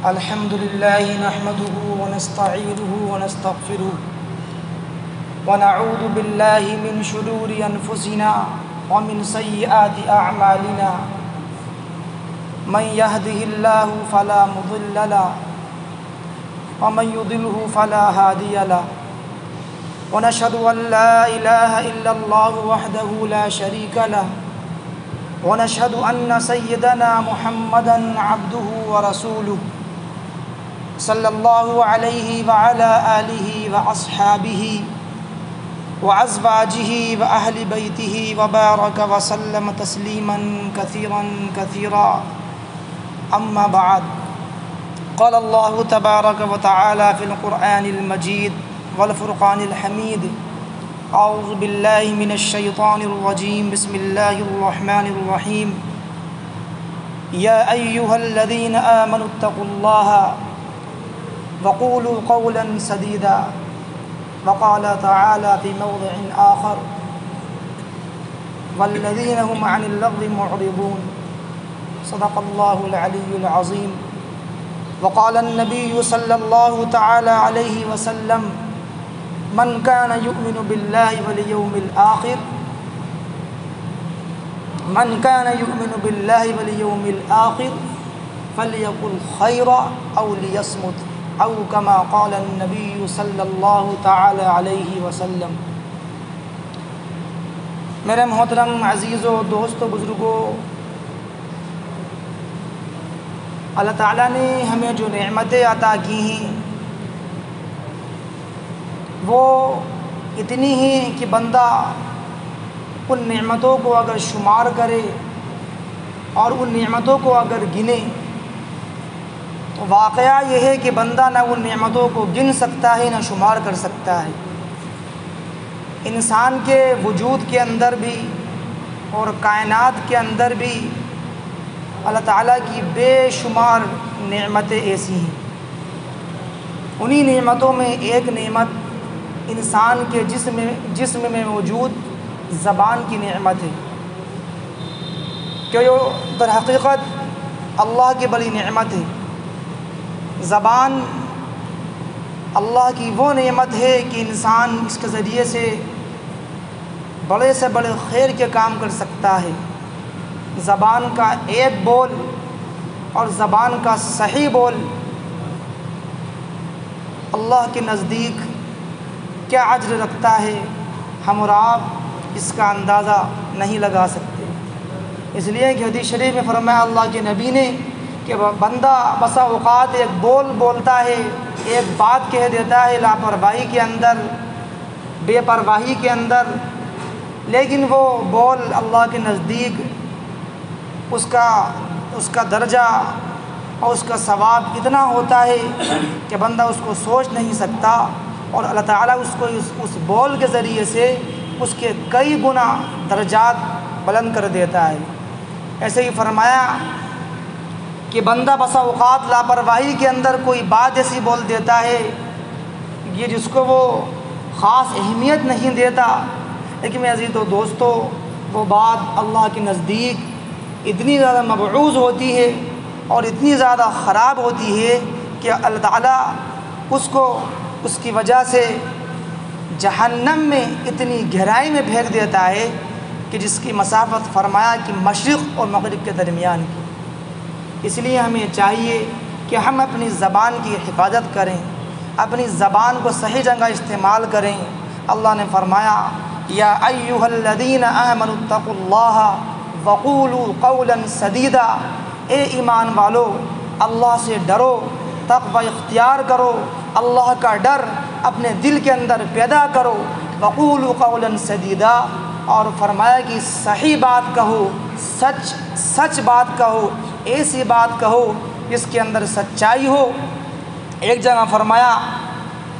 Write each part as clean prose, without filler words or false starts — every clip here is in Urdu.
الحمد لله نحمده ونستعينه ونستغفره ونعوذ بالله من شرور أنفسنا ومن سيئات أعمالنا من يهده الله فلا مضل له ومن يضلله فلا هادي له ونشهد أن لا إله إلا الله وحده لا شريك له ونشهد أن سيدنا محمدًا عبده ورسوله صلى الله عليه وعلى آله وأصحابه وأزواجه وأهل بيته وبارك وسلم تسليما كثيرا كثيرا أما بعد قال الله تبارك وتعالى في القرآن المجيد والفرقان الحميد أعوذ بالله من الشيطان الرجيم بسم الله الرحمن الرحيم يا أيها الذين آمنوا اتقوا الله وقولوا قولا سديدا وقال تعالى في موضع آخر والذين هم عن اللغو معرضون صدق الله العلي العظيم وقال النبي صلى الله تعالى عليه وسلم من كان يؤمن بالله واليوم الآخر فليقل خيرا أو ليصمت أو كما قال النبي صلی اللہ تعالی علیہ وسلم۔ میرے محترم عزیزوں، دوستوں، بزرگوں، اللہ تعالیٰ نے ہمیں جو نعمتیں عطا کی ہیں وہ اتنی ہیں کہ بندہ ان نعمتوں کو اگر شمار کرے اور ان نعمتوں کو اگر گنے تو واقعہ یہ ہے کہ بندہ نہ ان نعمتوں کو گن سکتا ہے نہ شمار کر سکتا ہے۔ انسان کے وجود کے اندر بھی اور کائنات کے اندر بھی اللہ تعالیٰ کی بے شمار نعمتیں ایسی ہیں۔ انہی نعمتوں میں ایک نعمت انسان کے جسم میں موجود زبان کی نعمت ہے کہ در حقیقت اللہ کی بڑی نعمت ہے۔ زبان اللہ کی وہ نعمت ہے کہ انسان اس کے ذریعے سے بڑے خیر کے کام کر سکتا ہے۔ زبان کا ایک بول اور زبان کا صحیح بول اللہ کے نزدیک کیا اجر رکھتا ہے، ہم اور آپ اس کا اندازہ نہیں لگا سکتے۔ اس لیے کہ حدیث شریف میں فرمایا اللہ کے نبی نے کہ بندہ بسا اوقات ایک بول بولتا ہے، ایک بات کہہ دیتا ہے لاپرواہی کے اندر، بے پرواہی کے اندر، لیکن وہ بول اللہ کے نزدیک اس کا درجہ اور اس کا ثواب اتنا ہوتا ہے کہ بندہ اس کو سوچ نہیں سکتا، اور اللہ تعالیٰ اس کو اس بول کے ذریعے سے اس کے کئی گنا درجات بلند کر دیتا ہے۔ ایسے ہی فرمایا کہ بندہ بسا اوقات لاپرواہی کے اندر کوئی بات ایسی بول دیتا ہے یہ جس کو وہ خاص اہمیت نہیں دیتا، لیکن میں عزیزو دوستو وہ بات اللہ کے نزدیک اتنی زیادہ مبعوث ہوتی ہے اور اتنی زیادہ خراب ہوتی ہے کہ اللہ تعالیٰ اس کی وجہ سے جہنم میں اتنی گہرائی میں پھینک دیتا ہے کہ جس کی مسافت فرمایا کہ مشرق اور مغرب کے درمیان کی۔ اس لیے ہمیں چاہیے کہ ہم اپنی زبان کی حفاظت کریں، اپنی زبان کو صحیح جگہ استعمال کریں۔ اللہ نے فرمایا یا ایھا الذین آمنوا اتقوا اللہ وقولوا قولا سدیدا، اے ایمان والو اللہ سے ڈرو، تقوی اختیار کرو، اللہ کا ڈر اپنے دل کے اندر پیدا کرو۔ وقولوا قولا سدیدا، اور فرمایا کہ صحیح بات کہو، سچ بات کہو، ایسی بات کہو جس کے اندر سچائی ہو۔ ایک جگہ فرمایا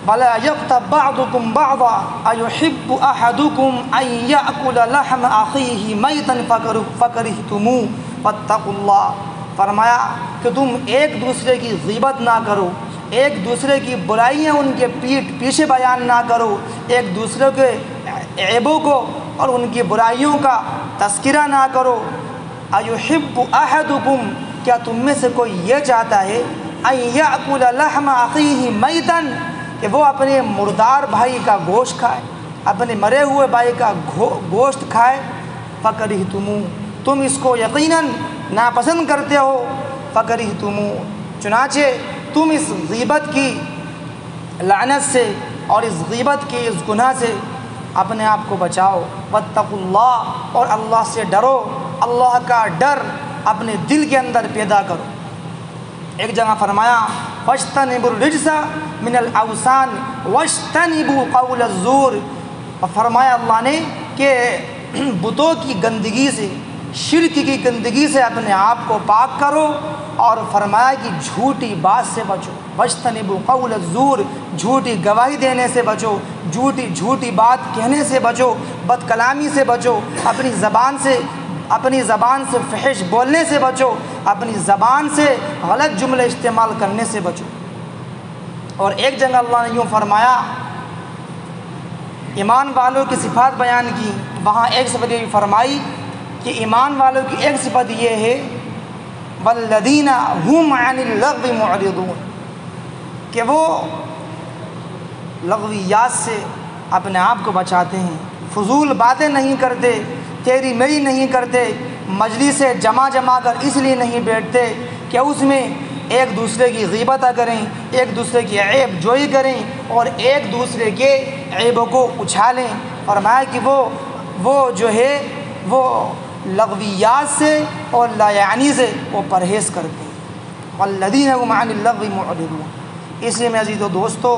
وَلَا يَغْتَبْ بَعْضُكُمْ بَعْضًا أَيُحِبُّ أَحَدُكُمْ أَنْ يَأْكُلَ لَحْمَ أَخِيهِ مَيْتًا فَكَرِهْتُمُوهُ وَاتَّقُوا اللَّهَ۔ فرمایا کہ تم ایک دوسرے کی غیبت نہ کرو، ایک دوسرے کی برائیاں ان کے پیچھے بیان نہ کرو، ایک دوسرے کے عیبوں کو اور ان کی برائیوں کا تذکرہ نہ کرو۔ ایحب احدکم، کیا تم میں سے کوئی یہ چاہتا ہے ان یأکل لحم اخیہ میتا، کہ وہ اپنے مردار بھائی کا گوشت کھائے، اپنے مرے ہوئے بھائی کا گوشت کھائے، فکرہتموہ، تم اس کو یقیناً ناپسند کرتے ہو، فکرہتموہ، چنانچہ تم اس غیبت کی لعنت سے اور اس غیبت کے اس گناہ سے اپنے آپ کو بچاؤ، واتقوا اللہ، اور اللہ سے ڈرو، اللہ کا ڈر اپنے دل کے اندر پیدا کرو۔ ایک جگہ فرمایا فاجتنبوا الرجس من الاوثان واجتنبوا قول الزور، اور فرمایا اللہ نے کہ بتوں کی گندگی سے، شرک کی گندگی سے اپنے آپ کو پاک کرو، اور فرمایا کہ جھوٹی بات سے بچو، واجتنبوا قول الزور، جھوٹی گواہی دینے سے بچو، جھوٹی بات کہنے سے بچو، بد کلامی سے بچو، اپنی زبان سے فحش بولنے سے بچو، اپنی زبان سے غلط جملے استعمال کرنے سے بچو۔ اور ایک جگہ اللہ نے یوں فرمایا، ایمان والوں کی صفات بیان کی، وہاں ایک صفت یہ فرمائی کہ ایمان والوں کی ایک صفت یہ ہے والذین هم عن اللغو معرضون، کہ وہ لغویات سے اپنے آپ کو بچاتے ہیں، فضول باتیں نہیں کرتے، تیری میری نہیں کرتے، مجلس جمع کر اس لیے نہیں بیٹھتے کہ اس میں ایک دوسرے کی غیبت کریں، ایک دوسرے کی عیب جوئی کریں اور ایک دوسرے کے عیبوں کو اچھالیں۔ فرمایا کہ وہ جو ہے وہ لغویات سے اور لا یعنی سے وہ پرہیز کرتے ہیں، والذین هم عن اللغو معرضون۔ اس لیے میں عزیز و دوستو،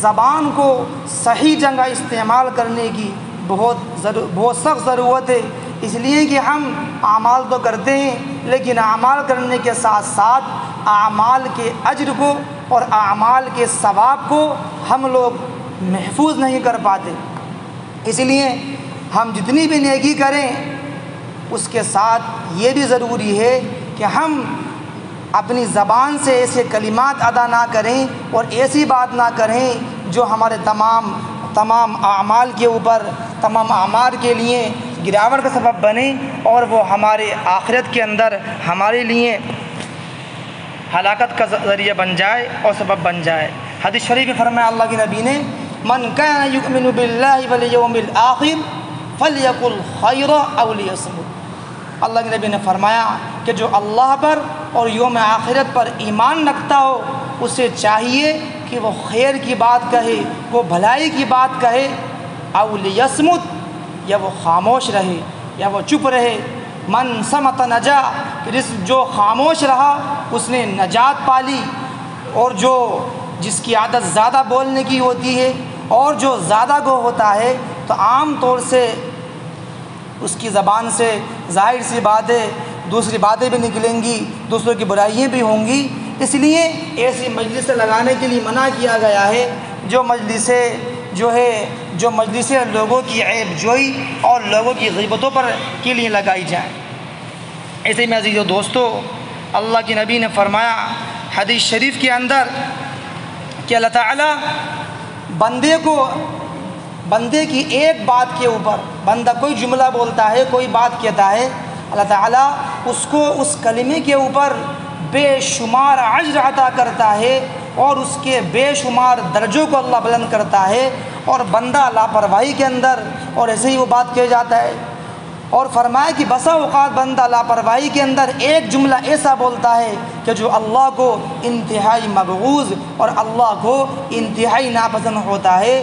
زبان کو صحیح جگہ استعمال کرنے کی بہت سخت ضرورت ہے، اس لیے کہ ہم اعمال تو کرتے ہیں لیکن اعمال کرنے کے ساتھ ساتھ اعمال کے اجر کو اور اعمال کے ثواب کو ہم لوگ محفوظ نہیں کر پاتے۔ اس لیے ہم جتنی بھی نیکی کریں اس کے ساتھ یہ بھی ضروری ہے کہ ہم اپنی زبان سے ایسے کلمات ادا نہ کریں اور ایسی بات نہ کریں جو ہمارے تمام اعمال کے اوپر، تمام اعمال کے لیے گراوٹ کا سبب بنے اور وہ ہمارے آخرت کے اندر ہمارے لیے ہلاکت کا ذریعہ بن جائے اور سبب بن جائے۔ حدیث شریف میں فرمایا اللہ کے نبی نے من کان یؤمن باللہ والیوم الآخر فلیقل خیرا او لیصمت۔ اللہ کے نبی نے فرمایا کہ جو اللہ پر اور یوم آخرت پر ایمان رکھتا ہو اسے چاہیے کہ وہ خیر کی بات کہے، وہ بھلائی کی بات کہے، او لیصمت، یا وہ خاموش رہے یا وہ چپ رہے۔ من صمت نجا، کہ جو خاموش رہا اس نے نجات پالی، اور جس کی عادت زیادہ بولنے کی ہوتی ہے اور جو زیادہ گو ہوتا ہے تو عام طور سے اس کی زبان سے ظاہر سی بات ہے دوسری باتیں بھی نکلیں گی، دوسروں کی برائیاں بھی ہوں گی۔ اس لیے ایسی مجلسیں لگانے کے لیے منع کیا گیا ہے جو مجلسیں لوگوں کی عیب جوئی اور لوگوں کی غیبتوں پر کے لیے لگائی جائیں۔ ایسے میں عزیز و دوستو، اللہ کے نبی نے فرمایا حدیث شریف کے اندر کہ اللہ تعالیٰ بندے کی ایک بات کے اوپر، بندہ کوئی جملہ بولتا ہے، کوئی بات کہتا ہے، اللہ تعالیٰ اس کو اس کلمے کے اوپر بے شمار اجر عطا کرتا ہے اور اس کے بے شمار درجوں کو اللہ بلند کرتا ہے، اور بندہ لاپرواہی کے اندر اور ایسے ہی وہ بات کہہ جاتا ہے۔ اور فرمایا کہ بسا اوقات بندہ لاپرواہی کے اندر ایک جملہ ایسا بولتا ہے کہ جو اللہ کو انتہائی مبغوض اور اللہ کو انتہائی ناپسند ہوتا ہے،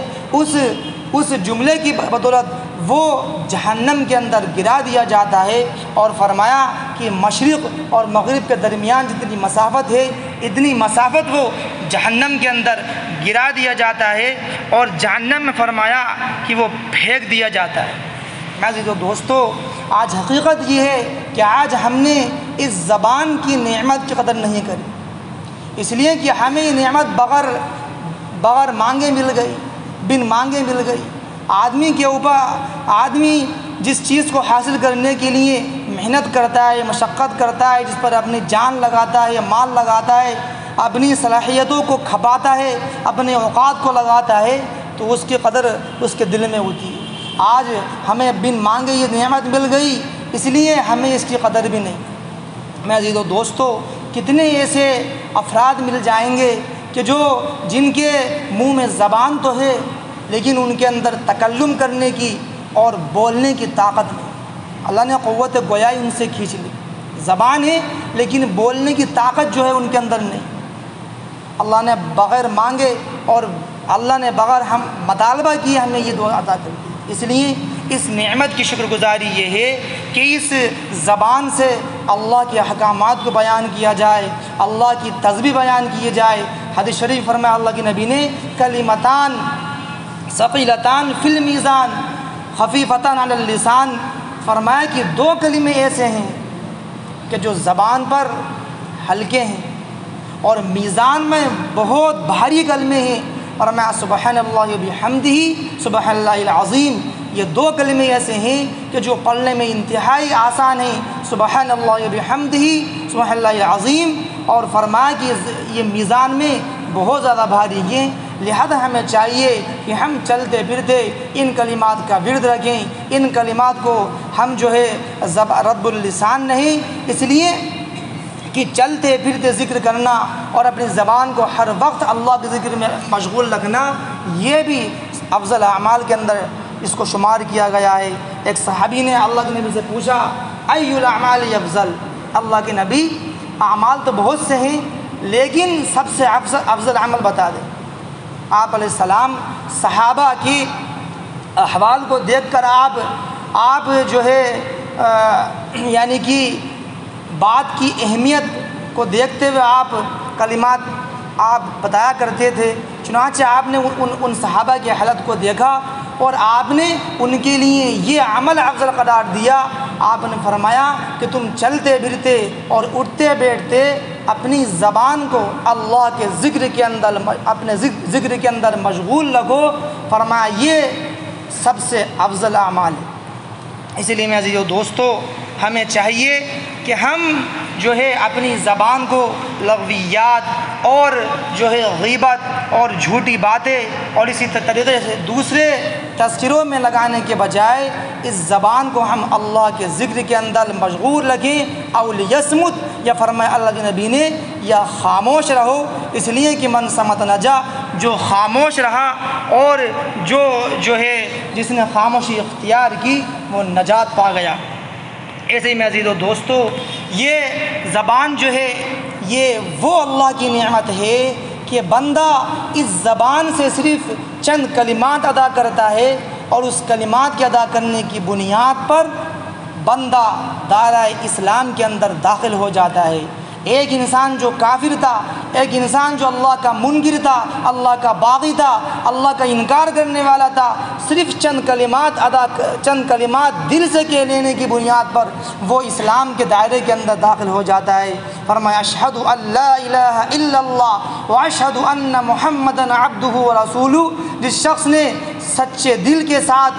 اس جملے کی بدولت وہ جہنم کے اندر گرا دیا جاتا ہے۔ اور فرمایا کہ مشرق اور مغرب کے درمیان جتنی مسافت ہے اتنی مسافت وہ جہنم کے اندر گرا دیا جاتا ہے، اور جہنم میں فرمایا کہ وہ پھینک دیا جاتا ہے۔ عزیز و دوستو، آج حقیقت یہ ہے کہ آج ہم نے اس زبان کی نعمت کی قدر نہیں کری، اس لیے کہ ہمیں یہ نعمت بغیر مانگے مل گئی، بن مانگے مل گئی۔ آدمی جس چیز کو حاصل کرنے کے لیے محنت کرتا ہے، مشقت کرتا ہے، جس پر اپنی جان لگاتا ہے یا مال لگاتا ہے، اپنی صلاحیتوں کو کھپاتا ہے، اپنے اوقات کو لگاتا ہے، تو اس کی قدر اس کے دل میں ہوتی ہے۔ آج ہمیں بن مانگے یہ نعمت مل گئی، اس لیے ہمیں اس کی قدر بھی نہیں۔ میں عزیز و دوستو، کتنے ایسے افراد مل جائیں گے کہ جن کے منہ میں زبان تو ہے لیکن ان کے اندر تکلم کرنے کی اور بولنے کی طاقت نہیں۔ اللہ نے قوت گویائی ان سے کھینچ لی، زبان ہے لیکن بولنے کی طاقت جو ہے ان کے اندر نہیں۔ اللہ نے بغیر مانگے اور اللہ نے بغیر ہم مطالبہ کیے ہمیں یہ دعا عطا کر دی۔ اس لیے اس نعمت کی شکر گزاری یہ ہے کہ اس زبان سے اللہ کے احکامات کو بیان کیا جائے، اللہ کی تسبیح بیان کیے جائے۔ حدیث شریف فرمایا اللہ کے نبی نے کلمتان ثقیلتان فی المیزان خفیفتان علی اللسان، فرمایا کہ دو کلمے ایسے ہیں کہ جو زبان پر ہلکے ہیں اور میزان میں بہت بھاری کلمے ہیں، فرمایا سبحان اللہ وبحمدہ سبحان اللہ العظیم۔ یہ دو کلمے ایسے ہیں کہ جو پڑھنے میں انتہائی آسان ہیں، سبحان اللہ وبحمدہ سبحان اللہ العظیم، اور فرمایا کہ یہ میزان میں بہت زیادہ بھاری ہیں، لہذا ہمیں چاہیے کہ ہم چلتے پھرتے ان کلمات کا ورد رکھیں، ان کلمات کو ہم رب اللسان نہیں، اس لیے کہ چلتے پھرتے ذکر کرنا اور اپنی زبان کو ہر وقت اللہ کے ذکر میں مشغول رکھنا، یہ بھی افضل اعمال کے اندر اس کو شمار کیا گیا ہے۔ ایک صحابی نے اللہ کے نبی سے پوچھا ای الاعمال افضل، اللہ کے نبی اعمال تو بہت سے ہیں لیکن سب سے افضل عمل بتا دیں۔ آپ علیہ السلام صحابہ کی احوال کو دیکھ کر آپ یعنی کہ بات کی اہمیت کو دیکھتے ہوئے آپ کلمات آپ بتایا کرتے تھے۔ چنانچہ آپ نے ان صحابہ کی حالت کو دیکھا اور آپ نے ان کے لیے یہ عمل افضل قرار دیا۔ آپ نے فرمایا کہ تم چلتے پھرتے اور اٹھتے بیٹھتے اپنی زبان کو اللہ کے ذکر کے اندر اپنے ذکر کے اندر مشغول رکھو، فرمایا یہ سب سے افضل اعمال ہے۔ اسی لیے میرے عزیزو دوستو، ہمیں چاہیے کہ ہم اپنی زبان کو لغویات اور غیبت اور جھوٹی باتیں اور اسی طریقے سے دوسرے تذکروں میں لگانے کے بجائے اس زبان کو ہم اللہ کے ذکر کے اندر مشغول رکھیں۔ او لیصمت، یا فرمایا اللہ کے نبی نے، یا خاموش رہو، اس لیے کہ من صمت نجا، جو خاموش رہا اور جس نے خاموشی اختیار کی وہ نجات پا گیا۔ ایسے ہی میرے عزیزو دوستو، یہ زبان یہ وہ اللہ کی نعمت ہے کہ بندہ اس زبان سے صرف چند کلمات ادا کرتا ہے اور اس کلمات کے ادا کرنے کی بنیاد پر بندہ دائرہ اسلام کے اندر داخل ہو جاتا ہے۔ ایک انسان جو کافر تھا، ایک انسان جو اللہ کا منکر تھا، اللہ کا باغی تھا، اللہ کا انکار کرنے والا تھا، صرف چند کلمات دل سے کہہ لینے کی بنیاد پر وہ اسلام کے دائرے کے اندر داخل ہو جاتا ہے۔ فرمایا اشہد ان لا الہ الا اللہ واشہد ان محمدًا عبدہ ورسولہ، جس شخص نے سچے دل کے ساتھ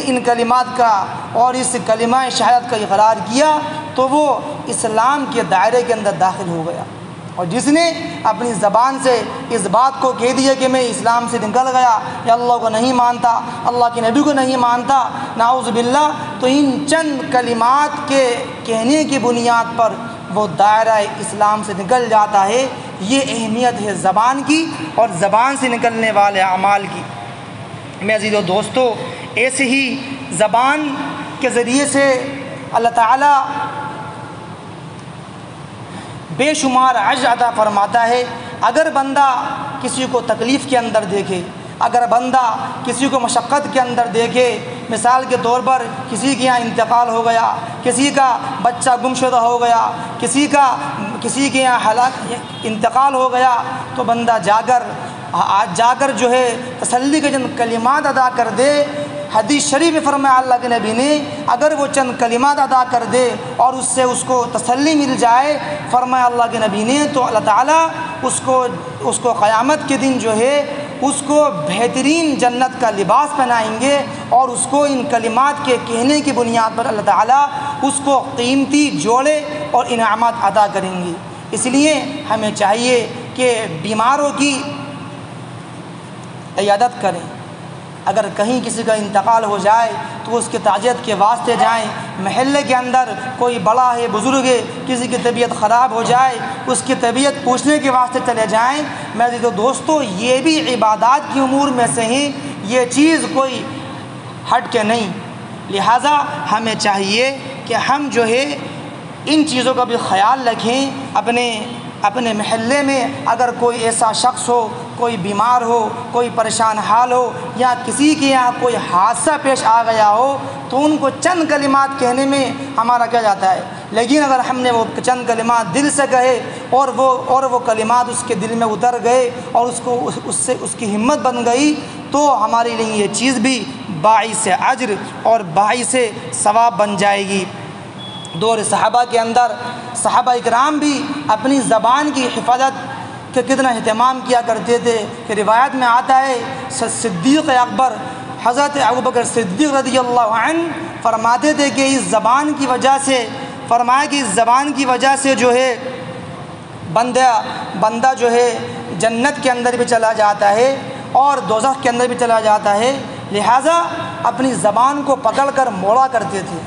ان کلمات کا اور اس کلمہ شہادت کا اقرار کیا تو وہ اسلام کے دائرے کے اندر داخل ہو گیا۔ اور جس نے اپنی زبان سے اس بات کو کہہ دیا کہ میں اسلام سے نکل گیا، یا اللہ کو نہیں مانتا، اللہ کے نبی کو نہیں مانتا، نعوذ باللہ، تو ان چند کلمات کے کہنے کی بنیاد پر وہ دائرہ اسلام سے نکل جاتا ہے۔ یہ اہمیت ہے زبان کی اور زبان سے نکلنے والے اعمال کی۔ میرے عزیزو دوستو، ایسے ہی زبان کے ذریعے سے اللہ تعالیٰ بے شمار عجر عطا فرماتا ہے۔ اگر بندہ کسی کو تکلیف کے اندر دیکھے، اگر بندہ کسی کو مشقت کے اندر دیکھے، مثال کے طور پر کسی کے یہاں انتقال ہو گیا، کسی کا بچہ گمشدہ ہو گیا، کسی کے یہاں انتقال ہو گیا، تو بندہ جا کر تسلی کے چند کلمات ادا کر دے۔ حدیث شریف میں فرمایا اللہ کے نبی نے، اگر وہ چند کلمات ادا کر دے اور اس سے اس کو تسلی مل جائے، فرمایا اللہ کے نبی نے، تو اللہ تعالیٰ اس کو قیامت کے دن اس کو بہترین جنت کا لباس پہنائیں گے اور اس کو ان کلمات کے کہنے کی بنیاد پر اللہ تعالیٰ اس کو قیمتی جوڑے اور انعامات عطا کریں گے۔ اس لیے ہمیں چاہیے کہ بیماروں کی عیادت کریں۔ اگر کہیں کسی کا انتقال ہو جائے تو اس کے تعزیت کے واسطے جائیں، محلے کے اندر کوئی بڑا ہے بزرگ ہے کسی کی طبیعت خراب ہو جائے اس کی طبیعت پوچھنے کے واسطے چلے جائیں۔ میرے دوستو یہ بھی عبادات کی امور میں سے ہیں، یہ چیز کوئی ہٹ کے نہیں، لہٰذا ہمیں چاہیے کہ ہم جو ہے ان چیزوں کا بھی خیال رکھیں۔ اپنے محلے میں اگر کوئی ایسا شخص ہو، کوئی بیمار ہو، کوئی پریشان حال ہو، یا کسی کے یہاں کوئی حادثہ پیش آ گیا ہو تو ان کو چند کلمات کہنے میں ہمارا کیا جاتا ہے، لیکن اگر ہم نے وہ چند کلمات دل سے کہے اور وہ کلمات اس کے دل میں اتر گئے اور اس کی ہمت بن گئی تو ہمارے لیے یہ چیز بھی باعث اجر اور باعث ثواب بن جائے گی۔ دور صحابہ کے اندر صحابہ اکرام بھی اپنی زبان کی حفاظت کا کتنا اہتمام کیا کرتے تھے کہ روایت میں آتا ہے صدیق اکبر حضرت ابوبکر صدیق رضی اللہ عنہ فرماتے تھے کہ اس زبان کی وجہ سے جو ہے بندہ جو ہے جنت کے اندر بھی چلا جاتا ہے اور دوزخ کے اندر بھی چلا جاتا ہے، لہٰذا اپنی زبان کو پکڑ کر موڑا کرتے تھے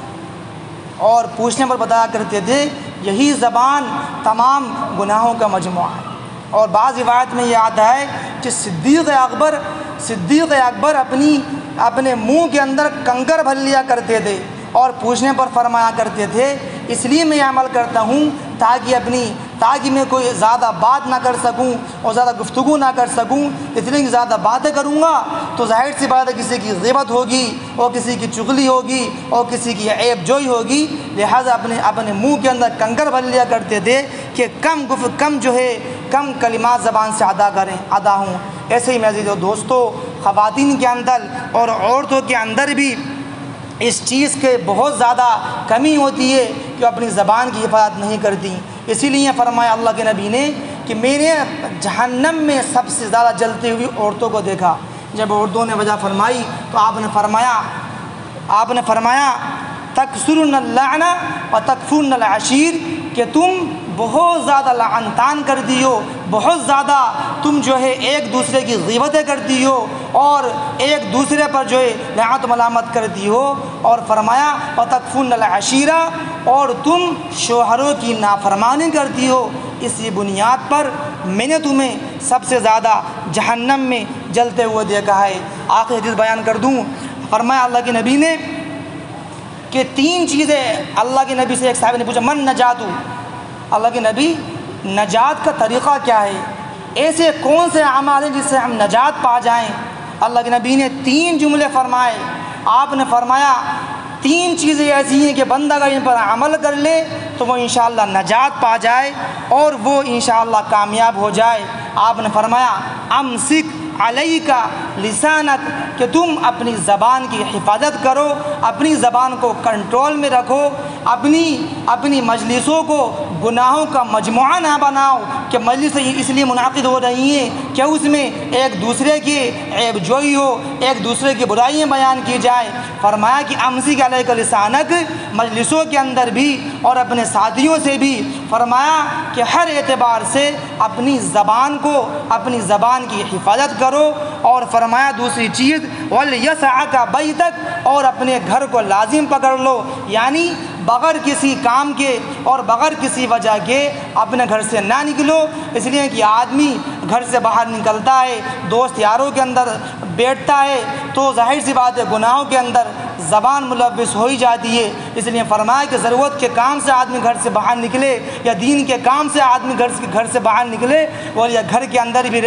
اور پوچھنے پر بتایا کرتے تھے یہی زبان تمام گناہوں کا مجموعہ ہے۔ اور بعض روایت میں یہ آتا ہے کہ صدیق اکبر اپنے منہ کے اندر کنکر بھر لیا کرتے تھے اور پوچھنے پر فرمایا کرتے تھے اس لیے میں یہ عمل کرتا ہوں تاکہ میں کوئی زیادہ بات نہ کر سکوں اور زیادہ گفتگو نہ کر سکوں، اس لیے کہ زیادہ باتیں کروں گا تو ظاہر سی بات ہے کسی کی غیبت ہوگی اور کسی کی چغلی ہوگی اور کسی کی عیب جوئی ہوگی، لہٰذا اپنے منہ کے اندر کنکر بھر لیا کرتے تھے کہ کم کلمات زبان سے ادا ہوں۔ ایسے ہی میرے دوستو خواتین کے اندر اور عورتوں کے اندر بھی اس چیز کے بہت زیادہ کمی ہوتی ہے کہ اپنی زبان کی حفاظت نہیں کرتی، اسی لیے فرمایا اللہ کے نبی نے کہ میں نے جہنم میں سب سے زیادہ جلتی ہوئی عورتوں کو دیکھا۔ جب عورتوں نے وجہ فرمائی تو آپ نے فرمایا تکثرن اللعن و تکفرن العشیر، کہ تم بہت زیادہ لعنتان کرتی ہو، بہت زیادہ تم جو ہے ایک دوسرے کی غیبتیں کرتی ہو اور ایک دوسرے پر جو ہے لعنت ملامت کرتی ہو، اور فرمایا وتکفرن العشیرہ، اور تم شوہروں کی نافرمانی کرتی ہو۔ اسی بنیاد پر میں نے تمہیں سب سے زیادہ جہنم میں جلتے ہوئے دیکھا ہے۔ آخری حدیث بیان کر دوں، فرمایا اللہ کے نبی نے کہ 3 چیزیں اللہ کے نبی سے ایک صحابی نے پوچھا من نجاتو، اللہ کے نبی نجات کا طریقہ کیا ہے، ایسے کون سے اعمال ہیں جس سے ہم نجات پا جائیں؟ اللہ کے نبی نے 3 جملے فرمائے۔ آپ نے فرمایا 3 چیزیں ایسی ہیں کہ بندہ اگر ان پر عمل کر لے تو وہ انشاءاللہ نجات پا جائے اور وہ انشاءاللہ کامیاب ہو جائے۔ آپ نے فرمایا امسک علیک لسانک، کہ تم اپنی زبان کی حفاظت کرو، اپنی زبان کو کنٹرول میں رکھو، اپنی مجلسوں کو گناہوں کا مجموعہ نہ بناؤ کہ مجلس اس لیے منعقد ہو رہی ہیں کہ اس میں ایک دوسرے کی عیب جوئی ہو، ایک دوسرے کی برائیاں بیان کی جائے۔ فرمایا کہ امسک علیک لسانک، مجلسوں کے اندر بھی اور اپنے ساتھیوں سے بھی، فرمایا کہ ہر اعتبار سے اپنی زبان کی حفاظت کرو، اور فرمایا دوسری چیز وَلْيَسْعَكَ بَيْتَكَ، اور اپنے گھر کو لازم پکڑ لو، یعنی بغیر کسی کام کے اور بغیر کسی وجہ کے اپنے گھر سے نہ نکلو، اس لیے کہ آدمی گھر سے باہر نکلتا ہے، دوست یاروں کے اندر بیٹھتا ہے تو ظاہر سی بات ہے گناہوں کے اندر زبان ملوث ہو ہی جاتی ہے۔ اس لیے فرمایا کہ ضرورت کے کام سے آدمی گھر سے باہر نکلے یا دین کے کام سے آدمی گھر سے باہر نکلے اور یا گھر کے اندر ہی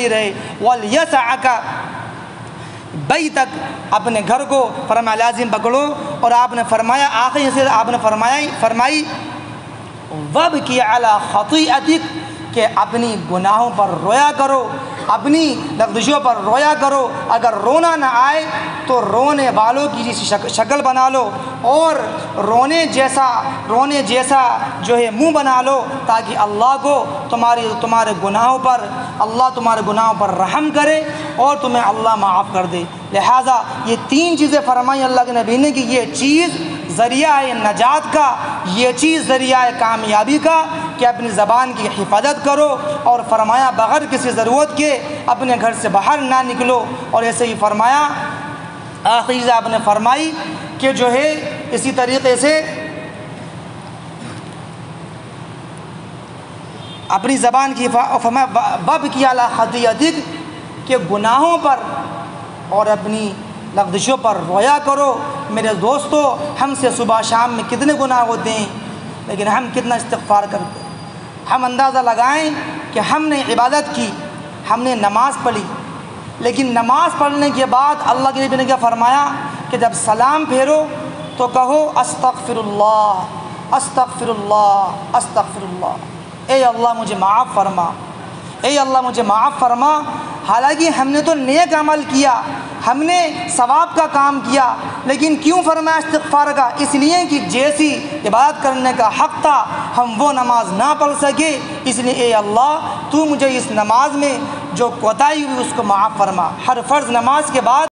رہے۔ وَلْيَسْعَكَ بَيْتَكَ، اپنے گھر کو فرمایا لازم پکڑو، اور آپ نے فرمایا آخری سے آپ نے فرمائی وَابْكِ عَلَى خَطِيئَتِكَ، کہ اپنی گناہوں پر رویا کرو، اپنی لغزشوں پر رویا کرو، اگر رونا نہ آئے تو رونے والوں کی جیسی شکل بنا لو اور رونے جیسا جو ہے منہ بنا لو، تاکہ اللہ کو تمہارے گناہوں پر رحم کرے اور تمہیں اللہ معاف کر دے۔ لہٰذا یہ 3 چیزیں فرمائی اللہ کے نبی نے کہ یہ چیز ذریعہ ہے نجات کا، یہ چیز ذریعہ ہے کامیابی کا کہ اپنی زبان کی حفاظت کرو، اور فرمایا بغیر کسی ضرورت کے اپنے گھر سے باہر نہ نکلو، اور ایسے ہی فرمایا آخری چیز آپ نے فرمائی کہ جو ہے اسی طریقے سے اپنی زبان کی وَابْكِ عَلَىٰ خَطِيئَتِكَ کہ گناہوں پر اور اپنی لغزشوں پر رویا کرو۔ میرے دوستو، ہم سے صبح شام میں کتنے گناہ ہوتے ہیں، لیکن ہم کتنا استغفار کرتے ہیں۔ ہم اندازہ لگائیں کہ ہم نے عبادت کی، ہم نے نماز پڑھی، لیکن نماز پڑھنے کے بعد اللہ کے نبی نے کیا فرمایا کہ جب سلام پھیرو تو کہو استغفر اللہ استغفر اللہ استغفر اللہ، اے اللہ مجھے معاف فرما، اے اللہ مجھے معاف فرما۔ حالانکہ ہم نے تو نیک عمل کیا، ہم نے ثواب کا کام کیا، لیکن کیوں فرمایا استغفار کا؟ اس لیے کہ جیسی عبادت کرنے کا حق تھا ہم وہ نماز نہ پڑھ سکے، اس لیے اے اللہ تو مجھے اس نماز میں جو کوتاہی ہوئی اس کو معاف فرما۔ ہر فرض نماز کے بعد